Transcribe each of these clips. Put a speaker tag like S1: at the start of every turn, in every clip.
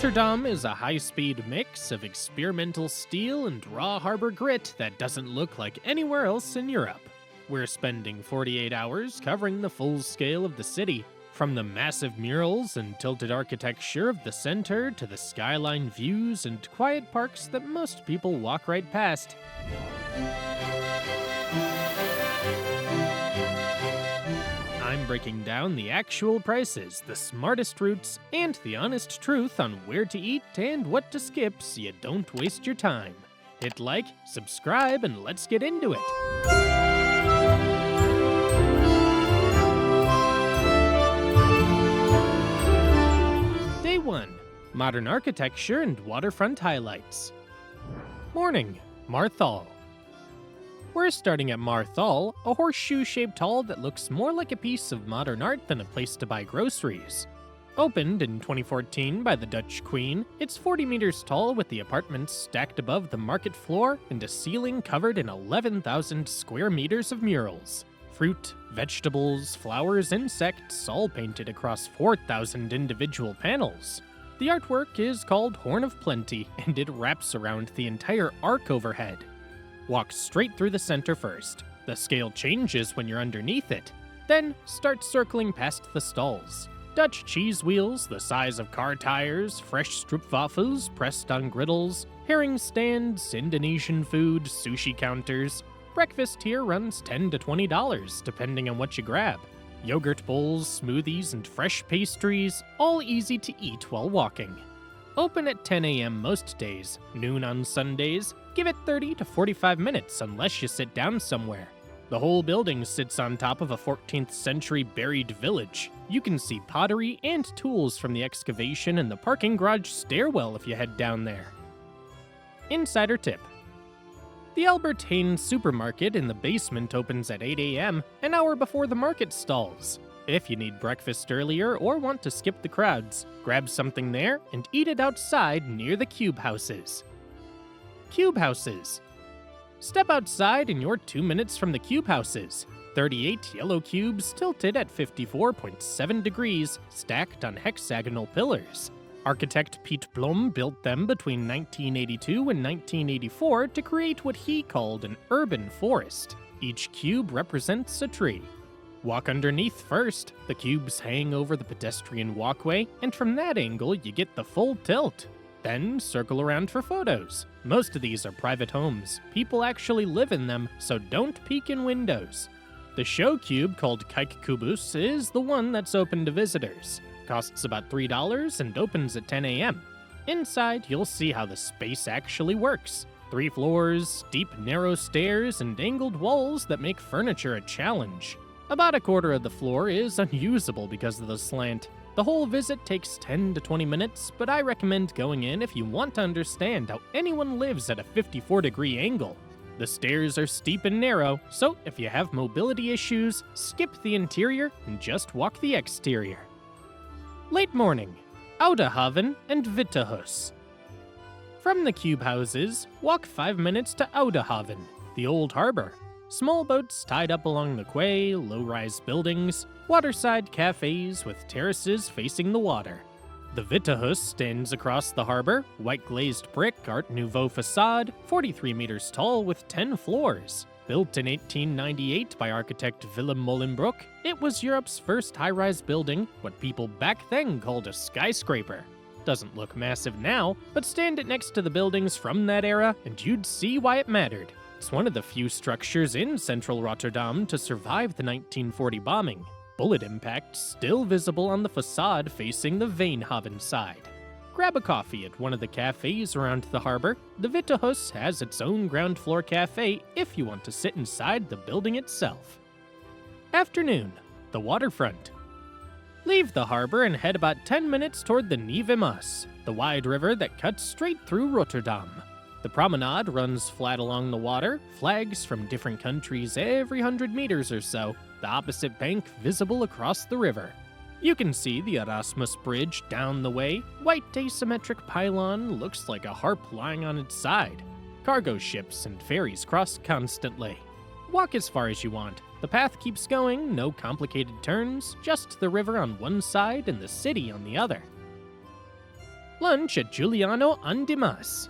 S1: Rotterdam is a high-speed mix of experimental steel and raw harbor grit that doesn't look like anywhere else in Europe. We're spending 48 hours covering the full scale of the city, from the massive murals and tilted architecture of the center to the skyline views and quiet parks that most people walk right past. I'm breaking down the actual prices, the smartest routes, and the honest truth on where to eat and what to skip so you don't waste your time. Hit like, subscribe, and let's get into it. Day 1. Modern architecture and waterfront highlights. Morning, Markthal. We're starting at Markthal, a horseshoe-shaped hall that looks more like a piece of modern art than a place to buy groceries. Opened in 2014 by the Dutch Queen, it's 40 meters tall with the apartments stacked above the market floor and a ceiling covered in 11,000 square meters of murals. Fruit, vegetables, flowers, insects, all painted across 4,000 individual panels. The artwork is called Horn of Plenty, and it wraps around the entire arc overhead. Walk straight through the center first. The scale changes when you're underneath it. Then start circling past the stalls. Dutch cheese wheels the size of car tires, fresh stroopwafels pressed on griddles, herring stands, Indonesian food, sushi counters. Breakfast here runs $10 to $20 depending on what you grab. Yogurt bowls, smoothies, and fresh pastries, all easy to eat while walking. Open at 10 a.m. most days, noon on Sundays. Give it 30 to 45 minutes unless you sit down somewhere. The whole building sits on top of a 14th century buried village. You can see pottery and tools from the excavation in the parking garage stairwell if you head down there. Insider tip. The Albert Heijn supermarket in the basement opens at 8 a.m., an hour before the market stalls. If you need breakfast earlier or want to skip the crowds, grab something there and eat it outside near the cube houses. Cube houses. Step outside and you're 2 minutes from the cube houses. 38 yellow cubes tilted at 54.7 degrees, stacked on hexagonal pillars. Architect Piet Blom built them between 1982 and 1984 to create what he called an urban forest. Each cube represents a tree. Walk underneath first. The cubes hang over the pedestrian walkway, and from that angle you get the full tilt. Then circle around for photos. Most of these are private homes. People actually live in them, so don't peek in windows. The show cube, called Kijkkubus, is the one that's open to visitors. Costs about $3 and opens at 10 a.m. Inside, you'll see how the space actually works. 3 floors, steep, narrow stairs, and angled walls that make furniture a challenge. About a quarter of the floor is unusable because of the slant. The whole visit takes 10 to 20 minutes, but I recommend going in if you want to understand how anyone lives at a 54-degree angle. The stairs are steep and narrow, so if you have mobility issues, skip the interior and just walk the exterior. Late morning, Oudehaven and Wittehus. From the cube houses, walk 5 minutes to Oudehaven, the old harbor. Small boats tied up along the quay, low-rise buildings, waterside cafes with terraces facing the water. The Wittehus stands across the harbor, white glazed brick Art Nouveau facade, 43 meters tall with 10 floors. Built in 1898 by architect Willem Molenbroek, it was Europe's first high-rise building, what people back then called a skyscraper. Doesn't look massive now, but stand it next to the buildings from that era and you'd see why it mattered. It's one of the few structures in central Rotterdam to survive the 1940 bombing. Bullet impacts still visible on the facade facing the Veenhaven side. Grab a coffee at one of the cafes around the harbor. The Wittehus has its own ground floor cafe if you want to sit inside the building itself. Afternoon, the waterfront. Leave the harbor and head about 10 minutes toward the Nieuwe Maas, the wide river that cuts straight through Rotterdam. The promenade runs flat along the water, flags from different countries every 100 meters or so, the opposite bank visible across the river. You can see the Erasmus Bridge down the way. White asymmetric pylon looks like a harp lying on its side. Cargo ships and ferries cross constantly. Walk as far as you want. The path keeps going, no complicated turns, just the river on one side and the city on the other. Lunch at Giuliano an Dimas.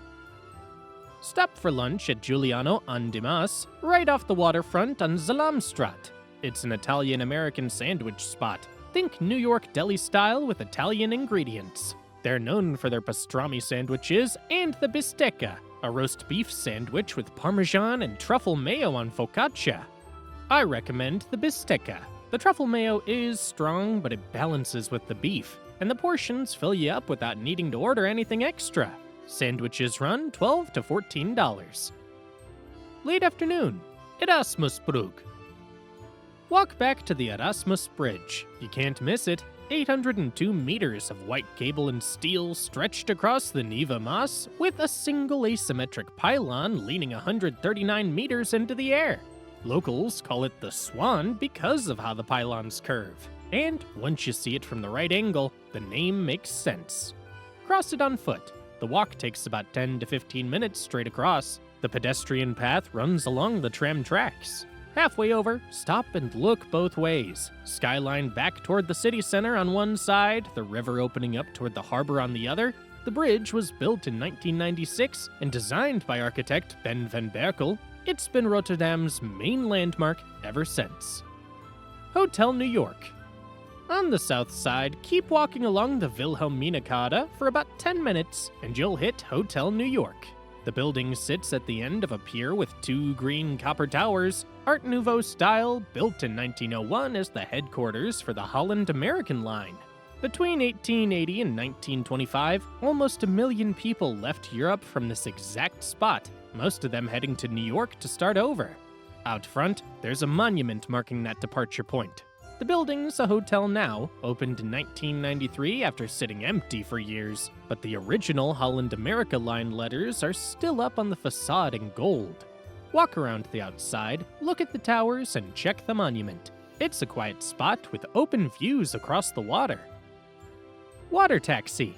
S1: Stop for lunch at Giuliano an Dimas, right off the waterfront on Zalmstraat. It's an Italian-American sandwich spot. Think New York deli style with Italian ingredients. They're known for their pastrami sandwiches and the bistecca, a roast beef sandwich with Parmesan and truffle mayo on focaccia. I recommend the bistecca. The truffle mayo is strong, but it balances with the beef, and the portions fill you up without needing to order anything extra. Sandwiches run $12 to $14. Late afternoon, Erasmusbrug. Walk back to the Erasmus Bridge. You can't miss it. 802 meters of white cable and steel stretched across the Nieuwe Maas with a single asymmetric pylon leaning 139 meters into the air. Locals call it the Swan because of how the pylons curve. And once you see it from the right angle, the name makes sense. Cross it on foot. The walk takes about 10 to 15 minutes straight across. The pedestrian path runs along the tram tracks. Halfway over, stop and look both ways. Skyline back toward the city center on one side, the river opening up toward the harbor on the other. The bridge was built in 1996 and designed by architect Ben van Berkel. It's been Rotterdam's main landmark ever since. Hotel New York. On the south side, keep walking along the Wilhelminakade for about 10 minutes and you'll hit Hotel New York. The building sits at the end of a pier with two green copper towers, Art Nouveau style, built in 1901 as the headquarters for the Holland American Line. Between 1880 and 1925, almost 1 million people left Europe from this exact spot, most of them heading to New York to start over. Out front, there's a monument marking that departure point. The building's a hotel now, opened in 1993 after sitting empty for years, but the original Holland America Line letters are still up on the facade in gold. Walk around the outside, look at the towers, and check the monument. It's a quiet spot with open views across the water. Water taxi.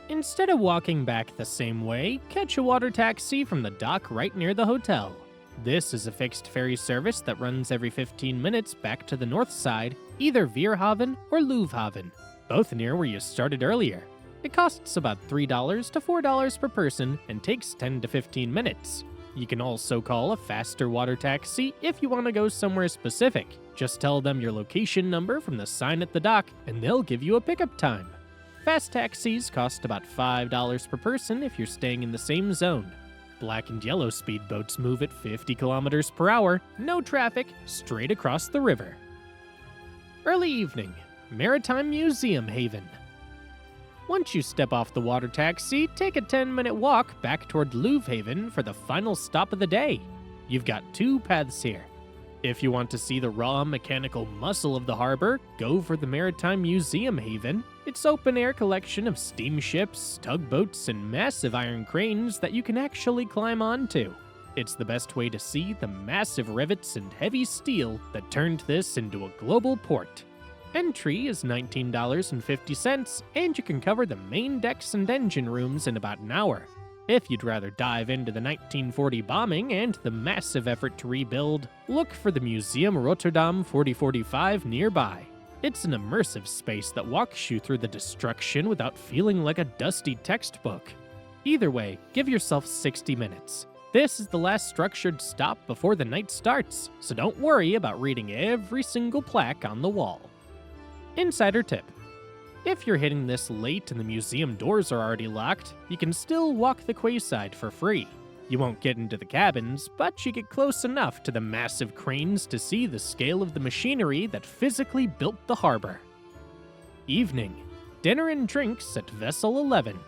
S1: Instead of walking back the same way, catch a water taxi from the dock right near the hotel. This is a fixed ferry service that runs every 15 minutes back to the north side, either Weerhaven or Louvhaven, both near where you started earlier. It costs about $3 to $4 per person and takes 10 to 15 minutes. You can also call a faster water taxi if you want to go somewhere specific. Just tell them your location number from the sign at the dock and they'll give you a pickup time. Fast taxis cost about $5 per person if you're staying in the same zone. Black and yellow speedboats move at 50 kilometers per hour, no traffic, straight across the river. Early evening, Maritime Museum Haven. Once you step off the water taxi, take a 10-minute walk back toward Louvhaven for the final stop of the day. You've got two paths here. If you want to see the raw mechanical muscle of the harbor, go for the Maritime Museum Haven. Its open-air collection of steamships, tugboats, and massive iron cranes that you can actually climb onto. It's the best way to see the massive rivets and heavy steel that turned this into a global port. Entry is $19.50, and you can cover the main decks and engine rooms in about an hour. If you'd rather dive into the 1940 bombing and the massive effort to rebuild, look for the Museum Rotterdam 4045 nearby. It's an immersive space that walks you through the destruction without feeling like a dusty textbook. Either way, give yourself 60 minutes. This is the last structured stop before the night starts, so don't worry about reading every single plaque on the wall. Insider tip. If you're hitting this late and the museum doors are already locked, you can still walk the quayside for free. You won't get into the cabins, but you get close enough to the massive cranes to see the scale of the machinery that physically built the harbor. Evening. Dinner and drinks at Vessel 11.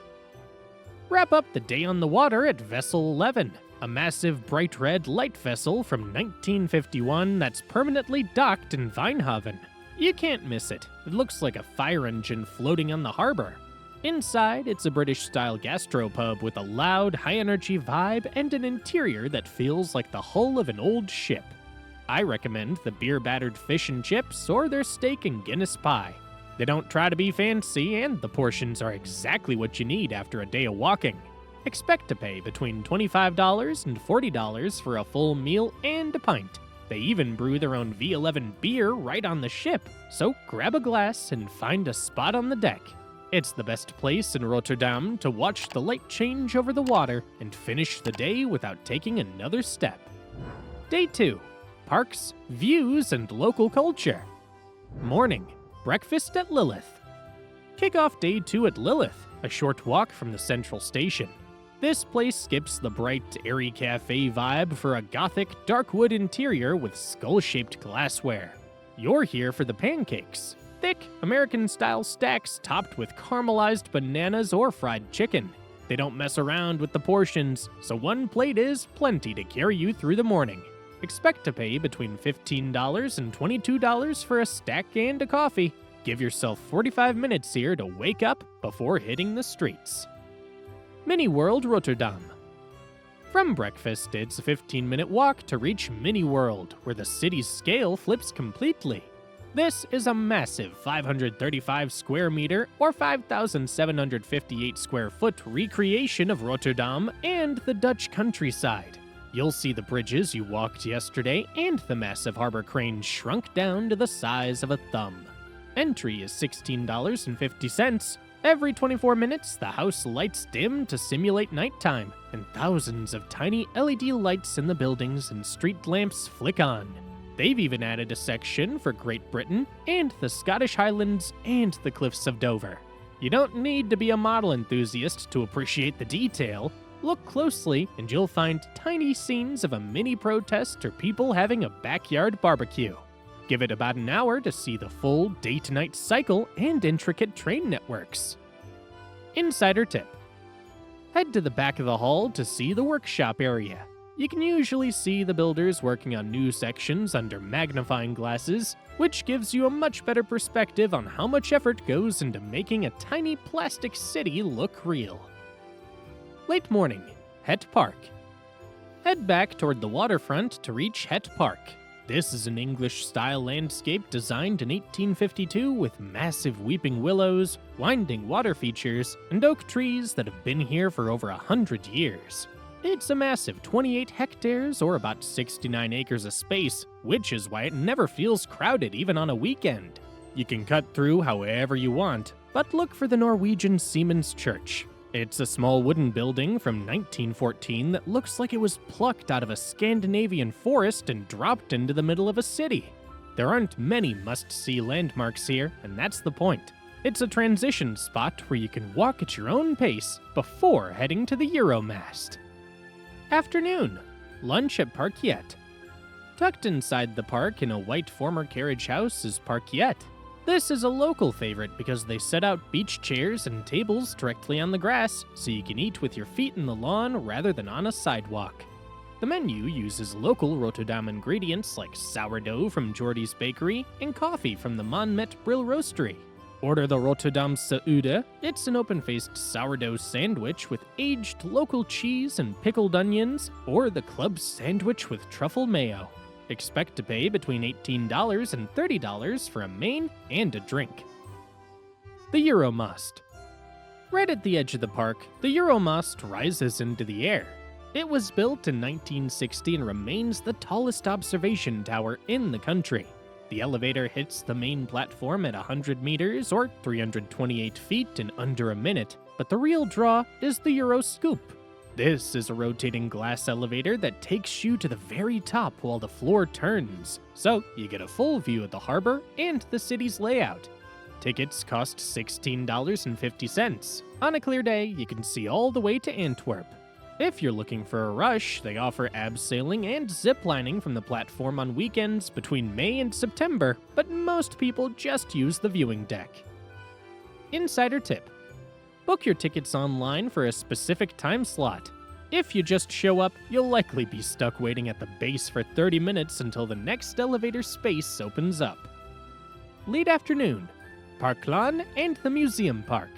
S1: Wrap up the day on the water at Vessel 11, a massive bright red light vessel from 1951 that's permanently docked in Wijnhaven. You can't miss it. It looks like a fire engine floating on the harbor. Inside, it's a British-style gastropub with a loud, high-energy vibe and an interior that feels like the hull of an old ship. I recommend the beer-battered fish and chips or their steak and Guinness pie. They don't try to be fancy, and the portions are exactly what you need after a day of walking. Expect to pay between $25 and $40 for a full meal and a pint. They even brew their own V11 beer right on the ship, so grab a glass and find a spot on the deck. It's the best place in Rotterdam to watch the light change over the water and finish the day without taking another step. Day 2. Parks, views, and local culture. Morning. Breakfast at Lilith. Kick off Day 2 at Lilith, a short walk from the central station. This place skips the bright, airy cafe vibe for a gothic, dark wood interior with skull-shaped glassware. You're here for the pancakes. Thick, American-style stacks topped with caramelized bananas or fried chicken. They don't mess around with the portions, so one plate is plenty to carry you through the morning. Expect to pay between $15 and $22 for a stack and a coffee. Give yourself 45 minutes here to wake up before hitting the streets. Mini World Rotterdam. From breakfast, it's a 15-minute walk to reach Mini World, where the city's scale flips completely. This is a massive 535 square meter or 5,758 square foot recreation of Rotterdam and the Dutch countryside. You'll see the bridges you walked yesterday and the massive harbor crane shrunk down to the size of a thumb. Entry is $16.50. Every 24 minutes, the house lights dim to simulate nighttime, and thousands of tiny LED lights in the buildings and street lamps flick on. They've even added a section for Great Britain and the Scottish Highlands and the Cliffs of Dover. You don't need to be a model enthusiast to appreciate the detail. Look closely and you'll find tiny scenes of a mini protest or people having a backyard barbecue. Give it about an hour to see the full day-to-night cycle and intricate train networks. Insider tip. Head to the back of the hall to see the workshop area. You can usually see the builders working on new sections under magnifying glasses, which gives you a much better perspective on how much effort goes into making a tiny plastic city look real. Late morning, Het Park. Head back toward the waterfront to reach Het Park. This is an English-style landscape designed in 1852 with massive weeping willows, winding water features, and oak trees that have been here for over 100 years. It's a massive 28 hectares or about 69 acres of space, which is why it never feels crowded even on a weekend. You can cut through however you want, but look for the Norwegian Seamen's Church. It's a small wooden building from 1914 that looks like it was plucked out of a Scandinavian forest and dropped into the middle of a city. There aren't many must-see landmarks here, and that's the point. It's a transition spot where you can walk at your own pace before heading to the Euromast. Afternoon. Lunch at Parkiet. Tucked inside the park in a white former carriage house is Parkiet. This is a local favorite because they set out beach chairs and tables directly on the grass, so you can eat with your feet in the lawn rather than on a sidewalk. The menu uses local Rotterdam ingredients like sourdough from Jordy's Bakery and coffee from the Manmet Brill Roastery. Order the Rotterdamse Oude. It's an open-faced sourdough sandwich with aged local cheese and pickled onions, or the club sandwich with truffle mayo. Expect to pay between $18 and $30 for a main and a drink. The Euromast. Right at the edge of the park, the Euromast rises into the air. It was built in 1960 and remains the tallest observation tower in the country. The elevator hits the main platform at 100 meters or 328 feet in under a minute, but the real draw is the Euroscoop. This is a rotating glass elevator that takes you to the very top while the floor turns, so you get a full view of the harbor and the city's layout. Tickets cost $16.50. On a clear day, you can see all the way to Antwerp. If you're looking for a rush, they offer abseiling and ziplining from the platform on weekends between May and September, but most people just use the viewing deck. Insider tip. Book your tickets online for a specific time slot. If you just show up, you'll likely be stuck waiting at the base for 30 minutes until the next elevator space opens up. Late afternoon. Parklaan and the Museum Park.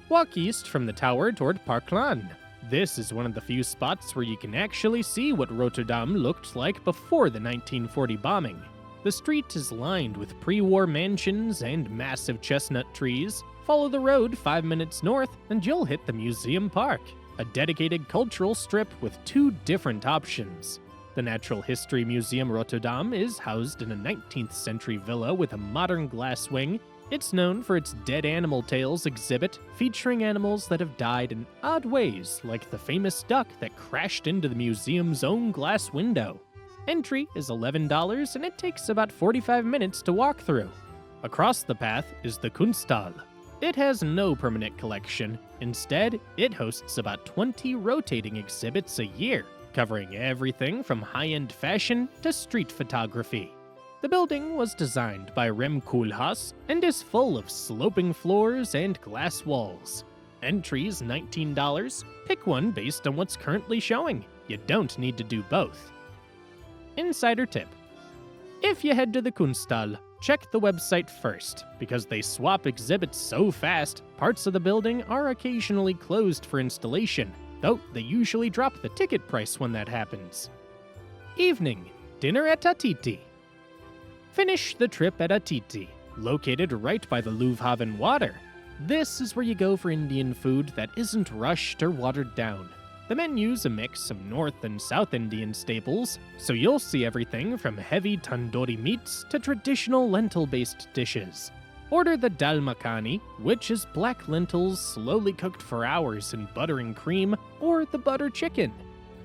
S1: Walk east from the tower toward Parklaan. This is one of the few spots where you can actually see what Rotterdam looked like before the 1940 bombing. The street is lined with pre-war mansions and massive chestnut trees. Follow the road 5 minutes north and you'll hit the Museum Park, a dedicated cultural strip with two different options. The Natural History Museum Rotterdam is housed in a 19th century villa with a modern glass wing, It's known for its Dead Animal Tales exhibit, featuring animals that have died in odd ways, like the famous duck that crashed into the museum's own glass window. Entry is $11 and it takes about 45 minutes to walk through. Across the path is the Kunsthal. It has no permanent collection. Instead, it hosts about 20 rotating exhibits a year, covering everything from high-end fashion to street photography. The building was designed by Rem Koolhaas and is full of sloping floors and glass walls. Entry's $19. Pick one based on what's currently showing. You don't need to do both. Insider tip: if you head to the Kunsthal, check the website first, because they swap exhibits so fast, parts of the building are occasionally closed for installation, though they usually drop the ticket price when that happens. Evening, dinner at Atiti. Finish the trip at Atiti, located right by the Oudehaven water. This is where you go for Indian food that isn't rushed or watered down. The menu's a mix of North and South Indian staples, so you'll see everything from heavy tandoori meats to traditional lentil-based dishes. Order the dal makhani, which is black lentils slowly cooked for hours in butter and cream, or the butter chicken.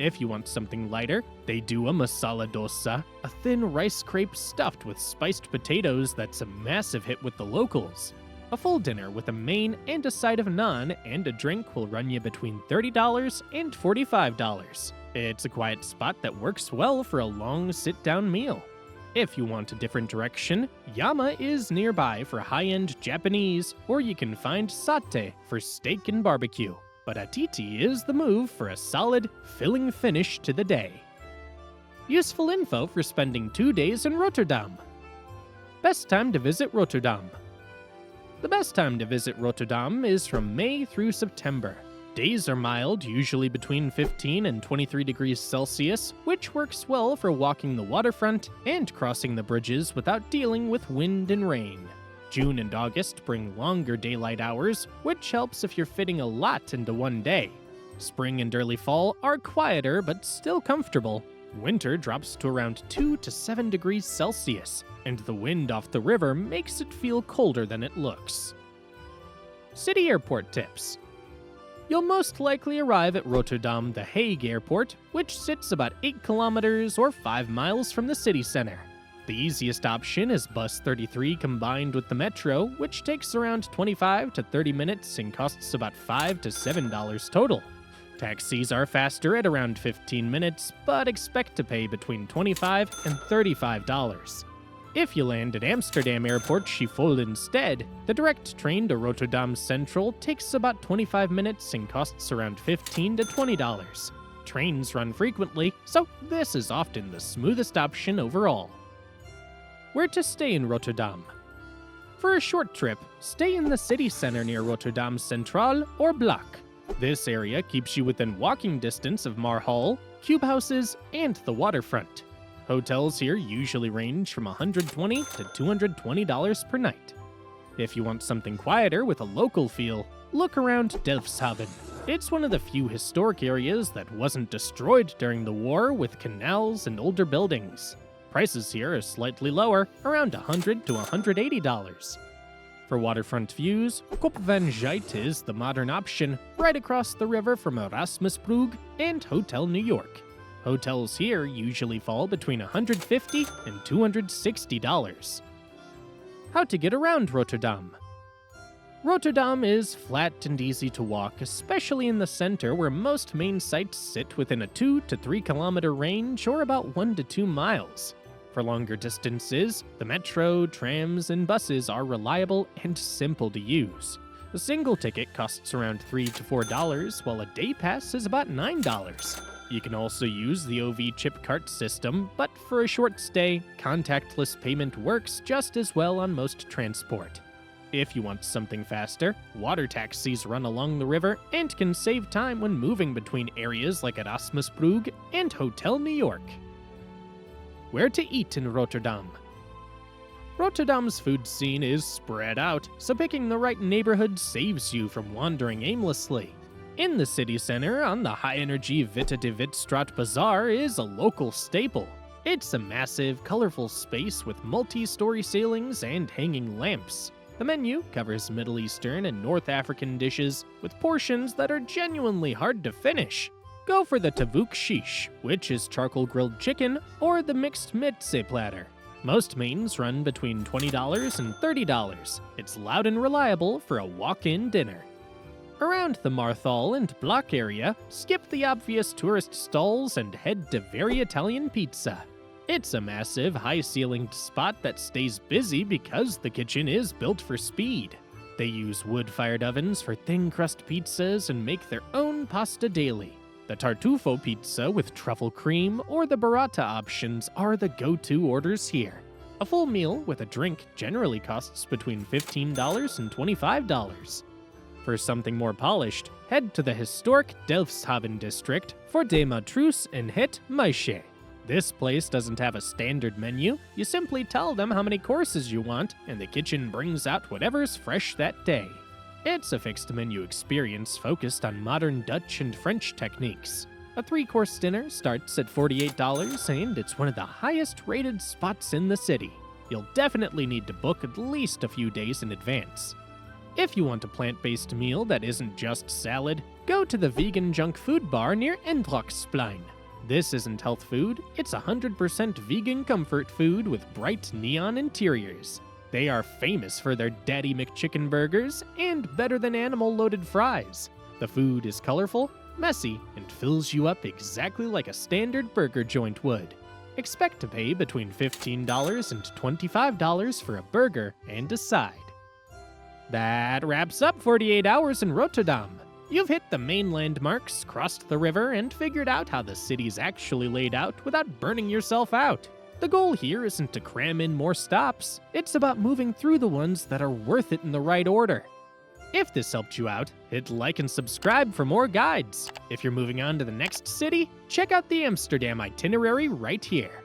S1: If you want something lighter, they do a masala dosa, a thin rice crepe stuffed with spiced potatoes that's a massive hit with the locals. A full dinner with a main and a side of naan and a drink will run you between $30 and $45. It's a quiet spot that works well for a long sit-down meal. If you want a different direction, Yama is nearby for high-end Japanese, or you can find Sate for steak and barbecue. But Atiti is the move for a solid, filling finish to the day. Useful info for spending 2 days in Rotterdam. Best time to visit Rotterdam. The best time to visit Rotterdam is from May through September. Days are mild, usually between 15 and 23 degrees Celsius, which works well for walking the waterfront and crossing the bridges without dealing with wind and rain. June and August bring longer daylight hours, which helps if you're fitting a lot into one day. Spring and early fall are quieter but still comfortable. Winter drops to around 2 to 7 degrees Celsius, and the wind off the river makes it feel colder than it looks. City airport tips. You'll most likely arrive at Rotterdam The Hague Airport, which sits about 8 kilometers or 5 miles from the city center. The easiest option is Bus 33 combined with the metro, which takes around 25 to 30 minutes and costs about $5 to $7 total. Taxis are faster at around 15 minutes, but expect to pay between $25 and $35. If you land at Amsterdam Airport Schiphol instead, the direct train to Rotterdam Central takes about 25 minutes and costs around $15 to $20. Trains run frequently, so this is often the smoothest option overall. Where to stay in Rotterdam? For a short trip, stay in the city center near Rotterdam Centraal or Blok. This area keeps you within walking distance of Markthal, cube houses, and the waterfront. Hotels here usually range from $120 to $220 per night. If you want something quieter with a local feel, look around Delfshaven. It's one of the few historic areas that wasn't destroyed during the war, with canals and older buildings. Prices here are slightly lower, around $100 to $180. For waterfront views, Kop van Zuid is the modern option, right across the river from Erasmusbrug and Hotel New York. Hotels here usually fall between $150 and $260. How to get around Rotterdam? Rotterdam is flat and easy to walk, especially in the center where most main sites sit within a 2 to 3 kilometer range or about 1 to 2 miles. For longer distances, the metro, trams, and buses are reliable and simple to use. A single ticket costs around $3 to $4, while a day pass is about $9. You can also use the OV chip cart system, but for a short stay, contactless payment works just as well on most transport. If you want something faster, water taxis run along the river and can save time when moving between areas like Erasmusbrug and Hotel New York. Where to eat in Rotterdam? Rotterdam's food scene is spread out, so picking the right neighborhood saves you from wandering aimlessly. In the city center, on the high-energy Witte de Witstraat Bazaar is a local staple. It's a massive, colorful space with multi-story ceilings and hanging lamps. The menu covers Middle Eastern and North African dishes with portions that are genuinely hard to finish. Go for the tavuk shish, which is charcoal grilled chicken, or the mixed mitse platter. Most mains run between $20 and $30. It's loud and reliable for a walk-in dinner. Around the Markthal and Block area, skip the obvious tourist stalls and head to Very Italian Pizza. It's a massive, high-ceilinged spot that stays busy because the kitchen is built for speed. They use wood-fired ovens for thin-crust pizzas and make their own pasta daily. The tartufo pizza with truffle cream or the burrata options are the go-to orders here. A full meal with a drink generally costs between $15 and $25. For something more polished, head to the historic Delfshaven district for De Matrus and Het Meisje. This place doesn't have a standard menu. You simply tell them how many courses you want, and the kitchen brings out whatever's fresh that day. It's a fixed menu experience focused on modern Dutch and French techniques. A 3-course dinner starts at $48, and it's one of the highest rated spots in the city. You'll definitely need to book at least a few days in advance. If you want a plant-based meal that isn't just salad, go to the vegan junk food bar near Endrocksplein. This isn't health food, it's 100% vegan comfort food with bright neon interiors. They are famous for their Daddy McChicken burgers and better-than-animal loaded fries. The food is colorful, messy, and fills you up exactly like a standard burger joint would. Expect to pay between $15 and $25 for a burger and a side. That wraps up 48 hours in Rotterdam. You've hit the main landmarks, crossed the river, and figured out how the city's actually laid out without burning yourself out. The goal here isn't to cram in more stops, it's about moving through the ones that are worth it in the right order. If this helped you out, hit like and subscribe for more guides. If you're moving on to the next city, check out the Amsterdam itinerary right here.